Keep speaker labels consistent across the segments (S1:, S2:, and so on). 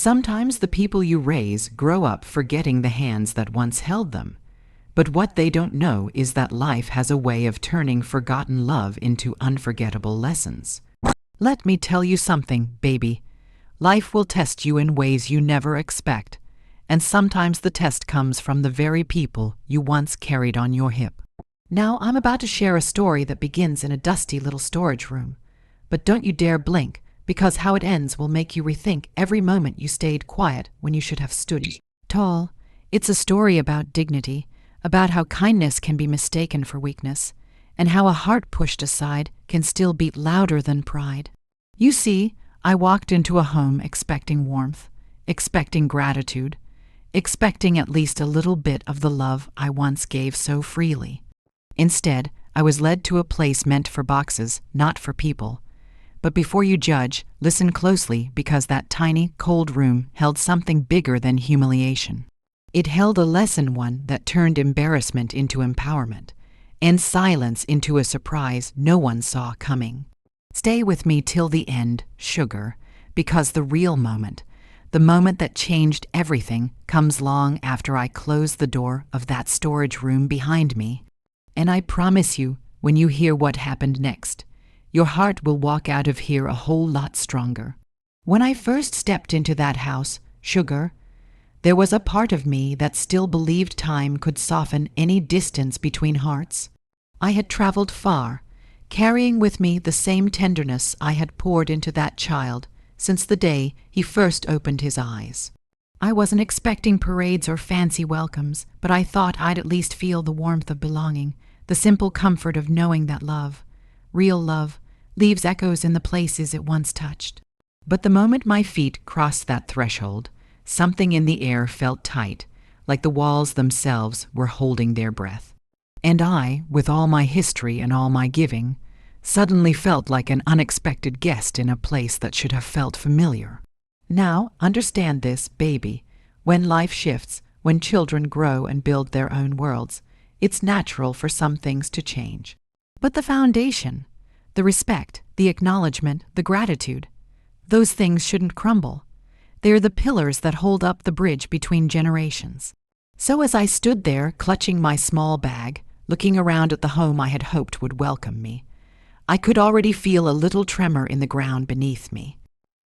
S1: Sometimes the people you raise grow up forgetting the hands that once held them. But what they don't know is that life has a way of turning forgotten love into unforgettable lessons. Let me tell you something, baby. Life will test you in ways you never expect, and sometimes the test comes from the very people you once carried on your hip. Now, I'm about to share a story that begins in a dusty little storage room. But don't you dare blink, because how it ends will make you rethink every moment you stayed quiet when you should have stood tall. It's a story about dignity, about how kindness can be mistaken for weakness, and how a heart pushed aside can still beat louder than pride. You see, I walked into a home expecting warmth, expecting gratitude, expecting at least a little bit of the love I once gave so freely. Instead, I was led to a place meant for boxes, not for people. But before you judge, listen closely, because that tiny, cold room held something bigger than humiliation. It held a lesson, one that turned embarrassment into empowerment, and silence into a surprise no one saw coming. Stay with me till the end, sugar, because the real moment, the moment that changed everything, comes long after I close the door of that storage room behind me. And I promise you, when you hear what happened next, your heart will walk out of here a whole lot stronger. When I first stepped into that house, sugar, there was a part of me that still believed time could soften any distance between hearts. I had traveled far, carrying with me the same tenderness I had poured into that child since the day he first opened his eyes. I wasn't expecting parades or fancy welcomes, but I thought I'd at least feel the warmth of belonging, the simple comfort of knowing that love, real love, leaves echoes in the places it once touched. But the moment my feet crossed that threshold, something in the air felt tight, like the walls themselves were holding their breath. And I, with all my history and all my giving, suddenly felt like an unexpected guest in a place that should have felt familiar. Now, understand this, baby. When life shifts, when children grow and build their own worlds, it's natural for some things to change. But the foundation, the respect, the acknowledgement, the gratitude, those things shouldn't crumble. They're the pillars that hold up the bridge between generations. So as I stood there, clutching my small bag, looking around at the home I had hoped would welcome me, I could already feel a little tremor in the ground beneath me.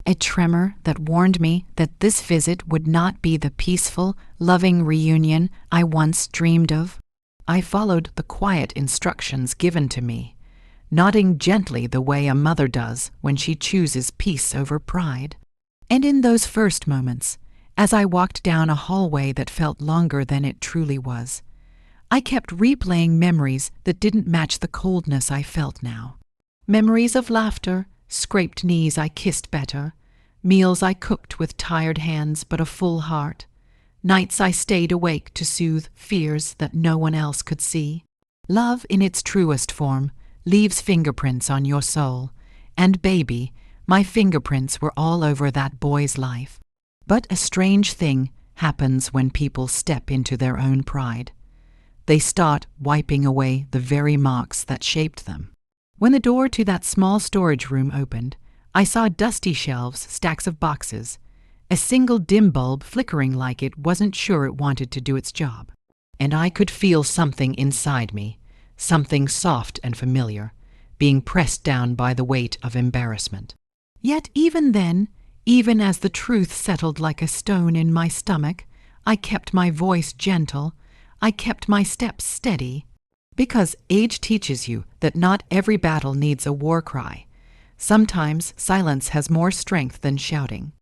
S1: A tremor that warned me that this visit would not be the peaceful, loving reunion I once dreamed of. I followed the quiet instructions given to me, nodding gently the way a mother does when she chooses peace over pride. And in those first moments, as I walked down a hallway that felt longer than it truly was, I kept replaying memories that didn't match the coldness I felt now. Memories of laughter, scraped knees I kissed better, meals I cooked with tired hands but a full heart, nights I stayed awake to soothe fears that no one else could see. Love in its truest form leaves fingerprints on your soul, and baby, my fingerprints were all over that boy's life. But a strange thing happens when people step into their own pride. They start wiping away the very marks that shaped them. When the door to that small storage room opened, I saw dusty shelves, stacks of boxes, a single dim bulb flickering like it wasn't sure it wanted to do its job. And I could feel something inside me, something soft and familiar, being pressed down by the weight of embarrassment. Yet even then, even as the truth settled like a stone in my stomach, I kept my voice gentle, I kept my steps steady. Because age teaches you that not every battle needs a war cry. Sometimes silence has more strength than shouting.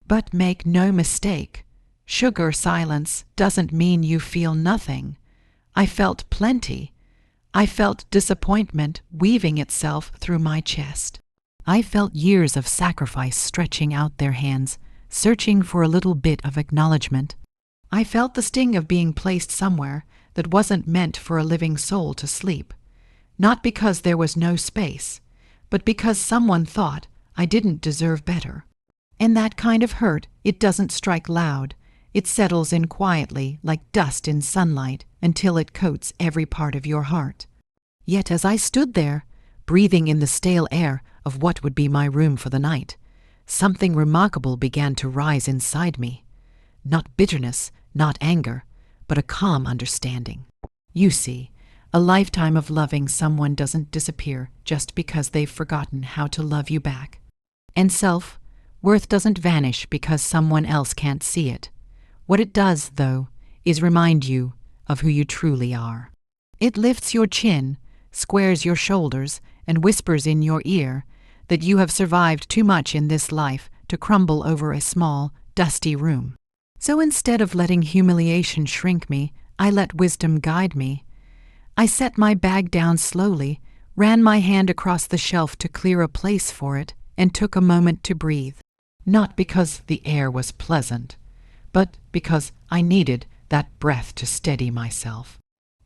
S1: But make no mistake, sugar silence doesn't mean you feel nothing. I felt plenty. I felt disappointment weaving itself through my chest. I felt years of sacrifice stretching out their hands, searching for a little bit of acknowledgement. I felt the sting of being placed somewhere that wasn't meant for a living soul to sleep, not because there was no space, but because someone thought I didn't deserve better. And that kind of hurt, it doesn't strike loud. It settles in quietly like dust in sunlight until it coats every part of your heart. Yet as I stood there, breathing in the stale air of what would be my room for the night, something remarkable began to rise inside me. Not bitterness, not anger, but a calm understanding. You see, a lifetime of loving someone doesn't disappear just because they've forgotten how to love you back. And self-worth doesn't vanish because someone else can't see it. What it does, though, is remind you of who you truly are. It lifts your chin, squares your shoulders, and whispers in your ear that you have survived too much in this life to crumble over a small, dusty room. So instead of letting humiliation shrink me, I let wisdom guide me. I set my bag down slowly, ran my hand across the shelf to clear a place for it, and took a moment to breathe. Not because the air was pleasant, but because I needed that breath to steady myself.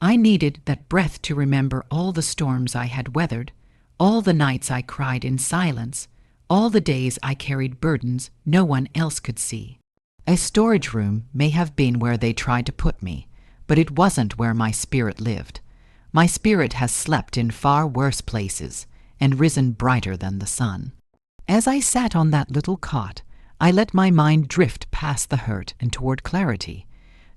S1: I needed that breath to remember all the storms I had weathered, all the nights I cried in silence, all the days I carried burdens no one else could see. A storage room may have been where they tried to put me, but it wasn't where my spirit lived. My spirit has slept in far worse places and risen brighter than the sun. As I sat on that little cot, I let my mind drift past the hurt and toward clarity.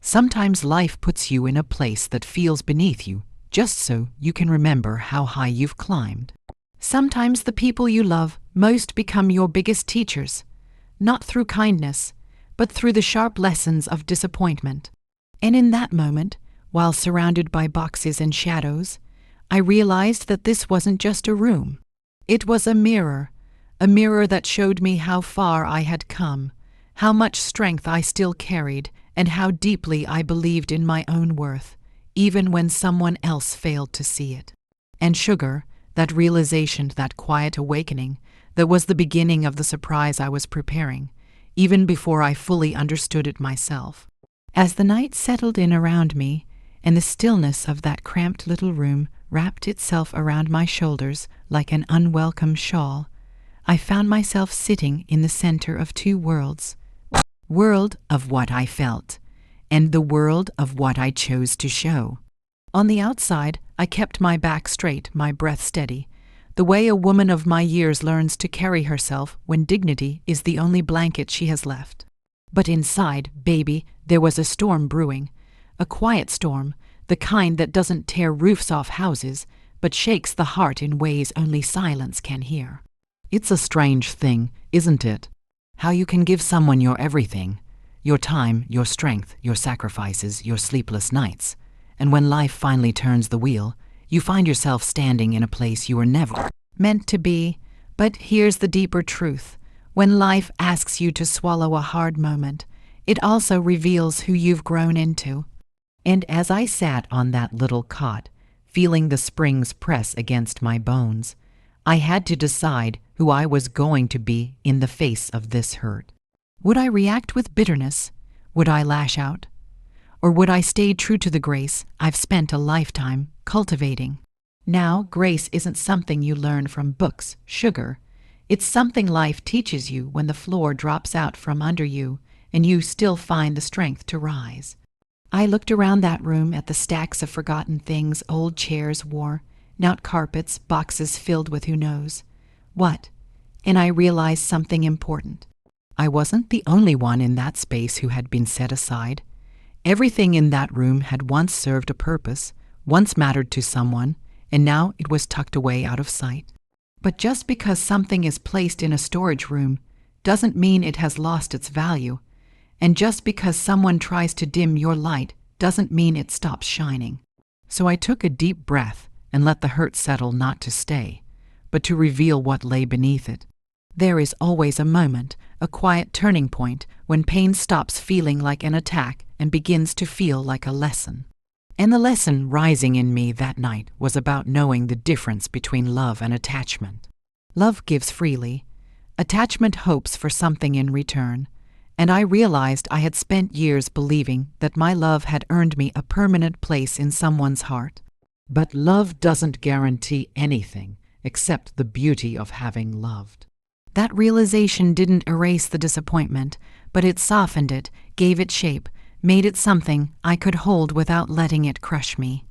S1: Sometimes life puts you in a place that feels beneath you, just so you can remember how high you've climbed. Sometimes the people you love most become your biggest teachers, not through kindness, but through the sharp lessons of disappointment. And in that moment, while surrounded by boxes and shadows, I realized that this wasn't just a room. It was a mirror that showed me how far I had come, how much strength I still carried, and how deeply I believed in my own worth, even when someone else failed to see it. And sugar, that realization, that quiet awakening, that was the beginning of the surprise I was preparing, even before I fully understood it myself. As the night settled in around me, and the stillness of that cramped little room wrapped itself around my shoulders like an unwelcome shawl, I found myself sitting in the center of two worlds. World of what I felt, and the world of what I chose to show. On the outside, I kept my back straight, my breath steady, the way a woman of my years learns to carry herself when dignity is the only blanket she has left. But inside, baby, there was a storm brewing, a quiet storm, the kind that doesn't tear roofs off houses, but shakes the heart in ways only silence can hear. It's a strange thing, isn't it? How you can give someone your everything, your time, your strength, your sacrifices, your sleepless nights, and when life finally turns the wheel, you find yourself standing in a place you were never meant to be. But here's the deeper truth. When life asks you to swallow a hard moment, it also reveals who you've grown into. And as I sat on that little cot, feeling the springs press against my bones, I had to decide who I was going to be in the face of this hurt. Would I react with bitterness? Would I lash out? Or would I stay true to the grace I've spent a lifetime cultivating? Now, grace isn't something you learn from books, sugar. It's something life teaches you when the floor drops out from under you and you still find the strength to rise. I looked around that room at the stacks of forgotten things old chairs wore, out carpets, boxes filled with who knows what, and I realized something important. I wasn't the only one in that space who had been set aside. Everything in that room had once served a purpose, once mattered to someone, and now it was tucked away out of sight. But just because something is placed in a storage room doesn't mean it has lost its value, and just because someone tries to dim your light doesn't mean it stops shining. So I took a deep breath and let the hurt settle, not to stay, but to reveal what lay beneath it. There is always a moment, a quiet turning point, when pain stops feeling like an attack and begins to feel like a lesson. And the lesson rising in me that night was about knowing the difference between love and attachment. Love gives freely. Attachment hopes for something in return. And I realized I had spent years believing that my love had earned me a permanent place in someone's heart. But love doesn't guarantee anything except the beauty of having loved. That realization didn't erase the disappointment, but it softened it, gave it shape, made it something I could hold without letting it crush me.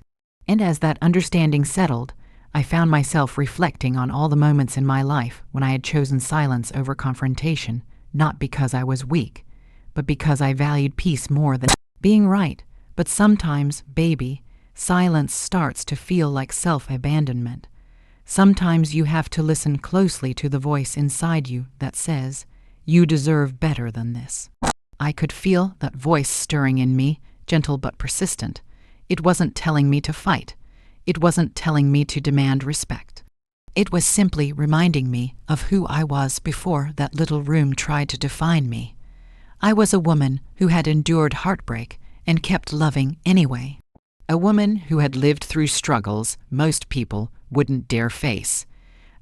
S1: And as that understanding settled, I found myself reflecting on all the moments in my life when I had chosen silence over confrontation, not because I was weak, but because I valued peace more than being right. But sometimes, baby, silence starts to feel like self-abandonment. Sometimes you have to listen closely to the voice inside you that says, "You deserve better than this." I could feel that voice stirring in me, gentle but persistent. It wasn't telling me to fight. It wasn't telling me to demand respect. It was simply reminding me of who I was before that little room tried to define me. I was a woman who had endured heartbreak and kept loving anyway. A woman who had lived through struggles most people wouldn't dare face.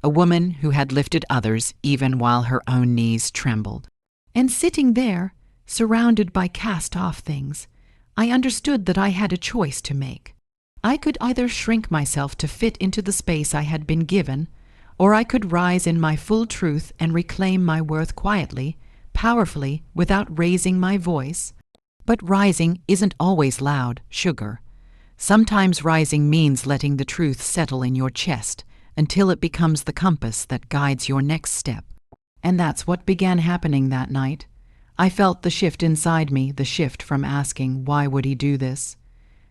S1: A woman who had lifted others even while her own knees trembled. And sitting there, surrounded by cast-off things, I understood that I had a choice to make. I could either shrink myself to fit into the space I had been given, or I could rise in my full truth and reclaim my worth quietly, powerfully, without raising my voice. But rising isn't always loud, sugar. Sometimes rising means letting the truth settle in your chest until it becomes the compass that guides your next step. And that's what began happening that night. I felt the shift inside me, the shift from asking, "Why would he do this?"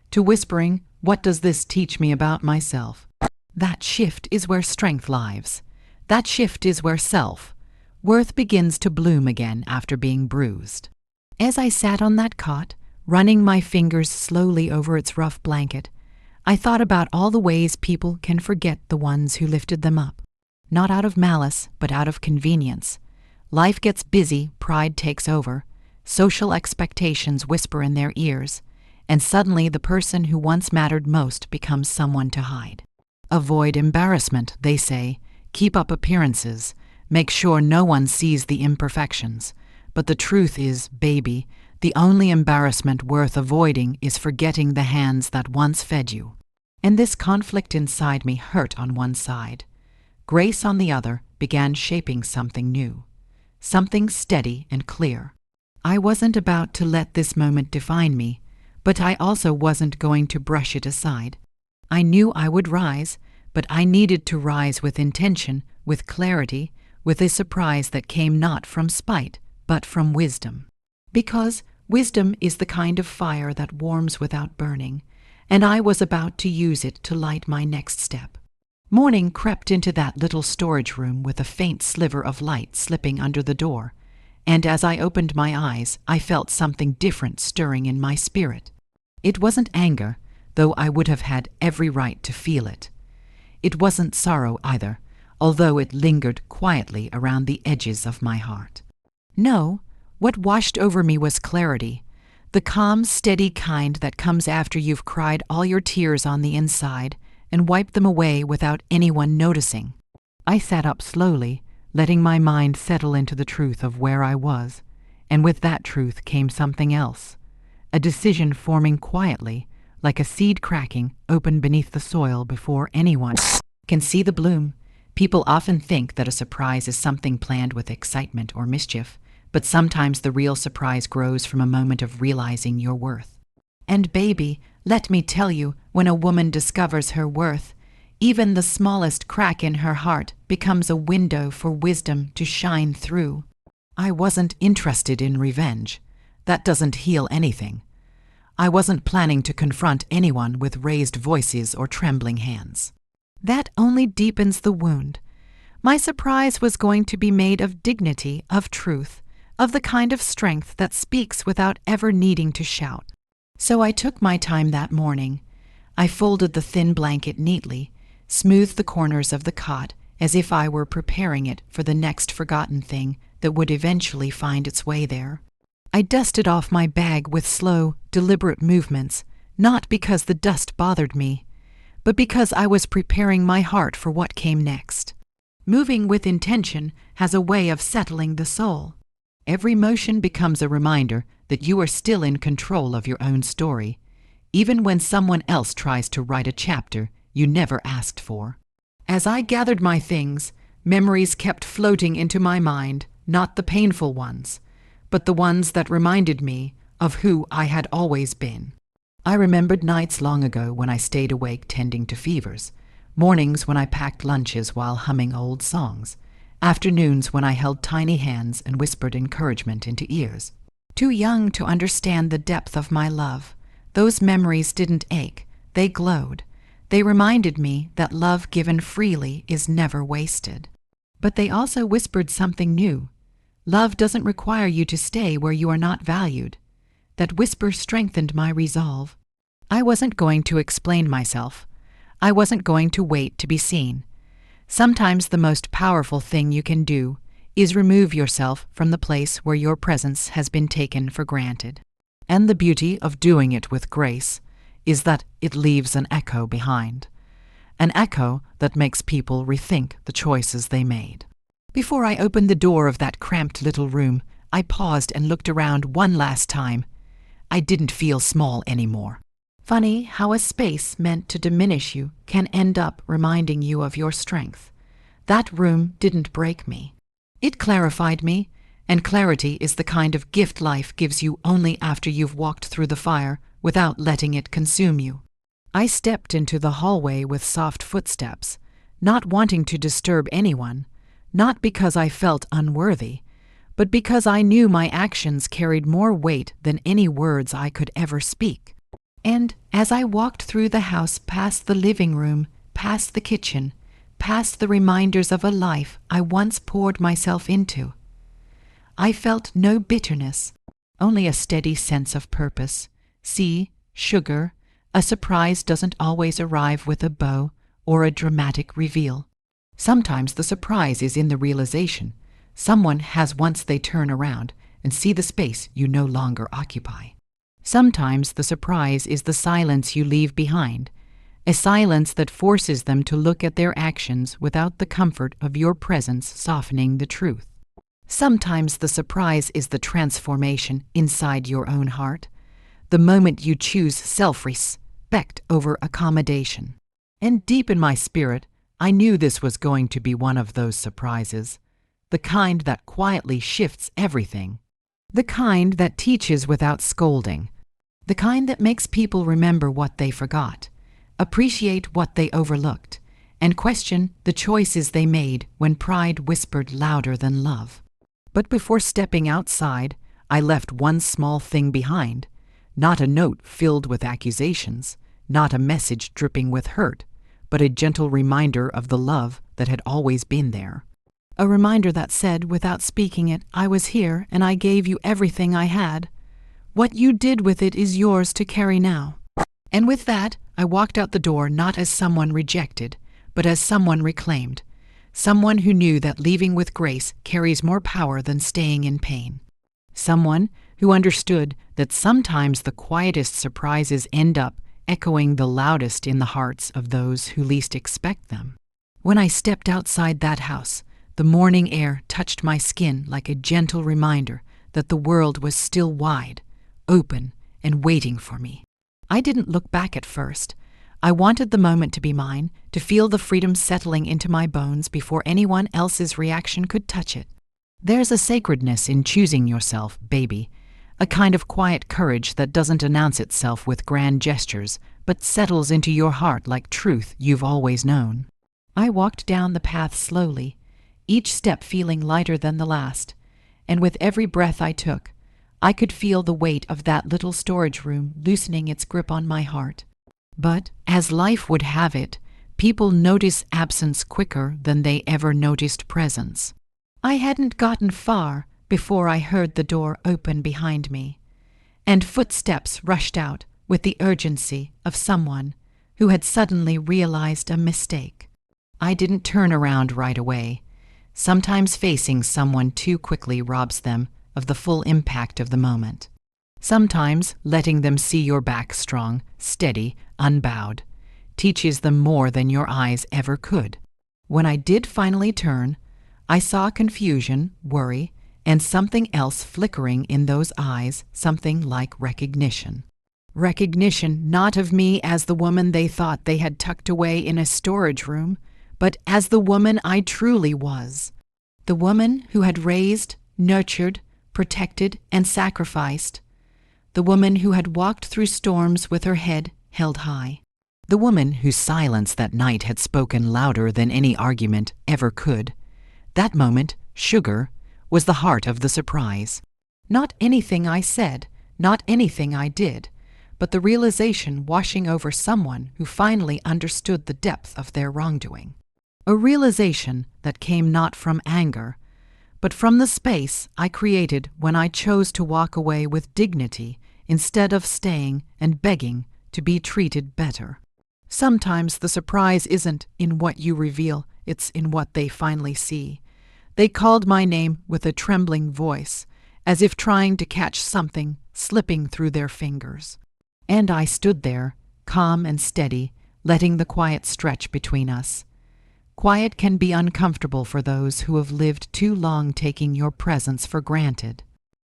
S1: to whispering, "What does this teach me about myself?" That shift is where strength lives. That shift is where self-worth begins to bloom again after being bruised. As I sat on that cot, running my fingers slowly over its rough blanket, I thought about all the ways people can forget the ones who lifted them up. Not out of malice, but out of convenience. Life gets busy, pride takes over, social expectations whisper in their ears, and suddenly the person who once mattered most becomes someone to hide. Avoid embarrassment, they say. Keep up appearances. Make sure no one sees the imperfections. But the truth is, baby, the only embarrassment worth avoiding is forgetting the hands that once fed you. And this conflict inside me hurt on one side. Grace on the other began shaping something new. Something steady and clear. I wasn't about to let this moment define me, but I also wasn't going to brush it aside. I knew I would rise, but I needed to rise with intention, with clarity, with a surprise that came not from spite, but from wisdom. Because wisdom is the kind of fire that warms without burning, and I was about to use it to light my next step. Morning crept into that little storage room with a faint sliver of light slipping under the door, and as I opened my eyes, I felt something different stirring in my spirit. It wasn't anger, though I would have had every right to feel it. It wasn't sorrow either, although it lingered quietly around the edges of my heart. No, what washed over me was clarity, the calm, steady kind that comes after you've cried all your tears on the inside and wiped them away without anyone noticing. I sat up slowly, letting my mind settle into the truth of where I was, and with that truth came something else, a decision forming quietly, like a seed cracking open beneath the soil before anyone can see the bloom. People often think that a surprise is something planned with excitement or mischief, but sometimes the real surprise grows from a moment of realizing your worth. And baby, let me tell you, when a woman discovers her worth, even the smallest crack in her heart becomes a window for wisdom to shine through. I wasn't interested in revenge. That doesn't heal anything. I wasn't planning to confront anyone with raised voices or trembling hands. That only deepens the wound. My surprise was going to be made of dignity, of truth, of the kind of strength that speaks without ever needing to shout. So I took my time that morning. I folded the thin blanket neatly, smoothed the corners of the cot as if I were preparing it for the next forgotten thing that would eventually find its way there. I dusted off my bag with slow, deliberate movements, not because the dust bothered me, but because I was preparing my heart for what came next. Moving with intention has a way of settling the soul. Every motion becomes a reminder that you are still in control of your own story, even when someone else tries to write a chapter you never asked for. As I gathered my things, memories kept floating into my mind, not the painful ones, but the ones that reminded me of who I had always been. I remembered nights long ago when I stayed awake tending to fevers, Mornings when I packed lunches while humming old songs. Afternoons when I held tiny hands and whispered encouragement into ears. Too young to understand the depth of my love, those memories didn't ache, they glowed. They reminded me that love given freely is never wasted. But they also whispered something new. Love doesn't require you to stay where you are not valued. That whisper strengthened my resolve. I wasn't going to explain myself. I wasn't going to wait to be seen. Sometimes the most powerful thing you can do is remove yourself from the place where your presence has been taken for granted. And the beauty of doing it with grace is that it leaves an echo behind. An echo that makes people rethink the choices they made. Before I opened the door of that cramped little room, I paused and looked around one last time. I didn't feel small anymore. Funny how a space meant to diminish you can end up reminding you of your strength. That room didn't break me. It clarified me, and clarity is the kind of gift life gives you only after you've walked through the fire without letting it consume you. I stepped into the hallway with soft footsteps, not wanting to disturb anyone, not because I felt unworthy, but because I knew my actions carried more weight than any words I could ever speak. And as I walked through the house past the living room, past the kitchen, past the reminders of a life I once poured myself into, I felt no bitterness, only a steady sense of purpose. See, sugar, a surprise doesn't always arrive with a bow or a dramatic reveal. Sometimes the surprise is in the realization someone has once they turn around and see the space you no longer occupy. Sometimes the surprise is the silence you leave behind, a silence that forces them to look at their actions without the comfort of your presence softening the truth. Sometimes the surprise is the transformation inside your own heart, the moment you choose self-respect over accommodation. And deep in my spirit, I knew this was going to be one of those surprises, the kind that quietly shifts everything, the kind that teaches without scolding, the kind that makes people remember what they forgot, appreciate what they overlooked, and question the choices they made when pride whispered louder than love. But before stepping outside, I left one small thing behind, not a note filled with accusations, not a message dripping with hurt, but a gentle reminder of the love that had always been there. A reminder that said, without speaking it, I was here and I gave you everything I had. What you did with it is yours to carry now. And with that, I walked out the door not as someone rejected, but as someone reclaimed, someone who knew that leaving with grace carries more power than staying in pain. Someone who understood that sometimes the quietest surprises end up echoing the loudest in the hearts of those who least expect them. When I stepped outside that house, the morning air touched my skin like a gentle reminder that the world was still wide, open, and waiting for me. I didn't look back at first. I wanted the moment to be mine, to feel the freedom settling into my bones before anyone else's reaction could touch it. There's a sacredness in choosing yourself, baby, a kind of quiet courage that doesn't announce itself with grand gestures, but settles into your heart like truth you've always known. I walked down the path slowly, each step feeling lighter than the last, and with every breath I took, I could feel the weight of that little storage room loosening its grip on my heart. But, as life would have it, people notice absence quicker than they ever noticed presence. I hadn't gotten far before I heard the door open behind me, and footsteps rushed out with the urgency of someone who had suddenly realized a mistake. I didn't turn around right away. Sometimes facing someone too quickly robs them of the full impact of the moment. Sometimes letting them see your back strong, steady, unbowed, teaches them more than your eyes ever could. When I did finally turn, I saw confusion, worry, and something else flickering in those eyes, something like recognition. Recognition not of me as the woman they thought they had tucked away in a storage room, but as the woman I truly was. The woman who had raised, nurtured, protected, and sacrificed. The woman who had walked through storms with her head held high. The woman whose silence that night had spoken louder than any argument ever could. That moment, sugar, was the heart of the surprise. Not anything I said, not anything I did, but the realization washing over someone who finally understood the depth of their wrongdoing. A realization that came not from anger, but from the space I created when I chose to walk away with dignity instead of staying and begging to be treated better. Sometimes the surprise isn't in what you reveal, it's in what they finally see. They called my name with a trembling voice, as if trying to catch something slipping through their fingers. And I stood there, calm and steady, letting the quiet stretch between us. Quiet can be uncomfortable for those who have lived too long taking your presence for granted.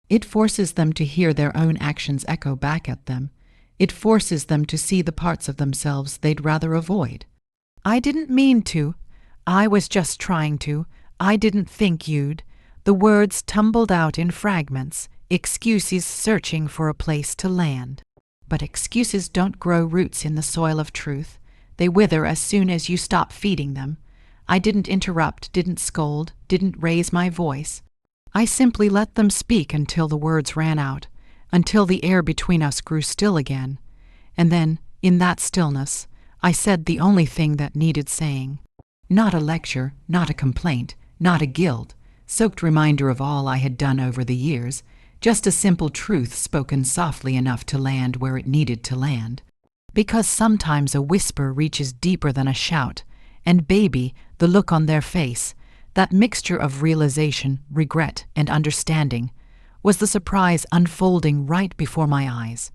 S1: It forces them to hear their own actions echo back at them. It forces them to see the parts of themselves they'd rather avoid. I didn't mean to. I was just trying to. I didn't think you'd. The words tumbled out in fragments, excuses searching for a place to land. But excuses don't grow roots in the soil of truth. They wither as soon as you stop feeding them. I didn't interrupt, didn't scold, didn't raise my voice. I simply let them speak until the words ran out, until the air between us grew still again. And then, in that stillness, I said the only thing that needed saying. Not a lecture, not a complaint, not a guilt-soaked reminder of all I had done over the years, just a simple truth spoken softly enough to land where it needed to land. Because sometimes a whisper reaches deeper than a shout, and baby, the look on their face, that mixture of realization, regret, and understanding, was the surprise unfolding right before my eyes.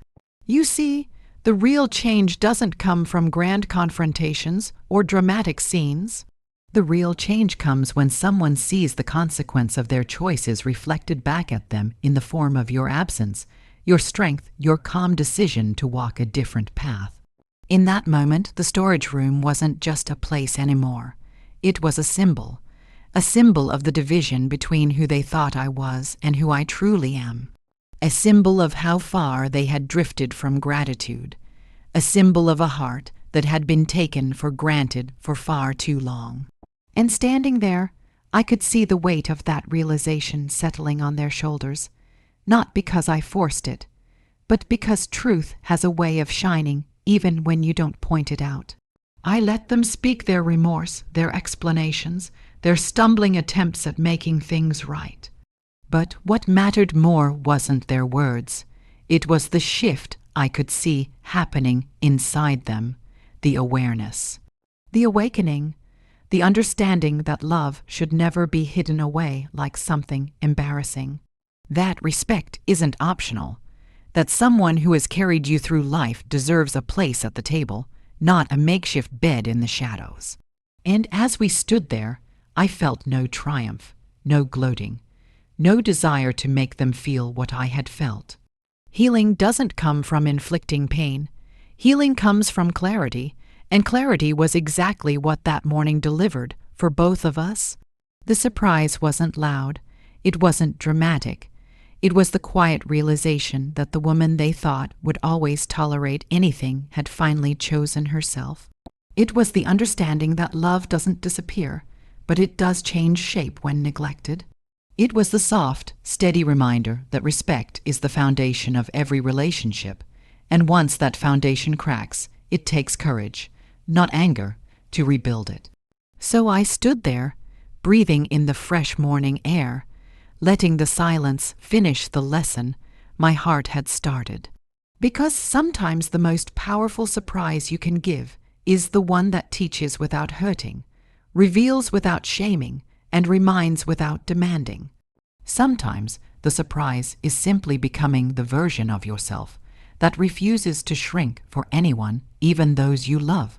S1: You see, the real change doesn't come from grand confrontations or dramatic scenes. The real change comes when someone sees the consequence of their choices reflected back at them in the form of your absence, your strength, your calm decision to walk a different path. In that moment, the storage room wasn't just a place anymore. It was a symbol of the division between who they thought I was and who I truly am. A symbol of how far they had drifted from gratitude. A symbol of a heart that had been taken for granted for far too long. And standing there, I could see the weight of that realization settling on their shoulders, not because I forced it, but because truth has a way of shining even when you don't point it out. I let them speak their remorse, their explanations, their stumbling attempts at making things right. But what mattered more wasn't their words. It was the shift I could see happening inside them, the awareness, the awakening, the understanding that love should never be hidden away like something embarrassing. That respect isn't optional. That someone who has carried you through life deserves a place at the table, not a makeshift bed in the shadows. And as we stood there, I felt no triumph, no gloating, no desire to make them feel what I had felt. Healing doesn't come from inflicting pain. Healing comes from clarity, and clarity was exactly what that morning delivered for both of us. The surprise wasn't loud. It wasn't dramatic. It was the quiet realization that the woman they thought would always tolerate anything had finally chosen herself. It was the understanding that love doesn't disappear, but it does change shape when neglected. It was the soft, steady reminder that respect is the foundation of every relationship, and once that foundation cracks, it takes courage, not anger, to rebuild it. So I stood there, breathing in the fresh morning air, letting the silence finish the lesson my heart had started. Because sometimes the most powerful surprise you can give is the one that teaches without hurting, reveals without shaming, and reminds without demanding. Sometimes the surprise is simply becoming the version of yourself that refuses to shrink for anyone, even those you love.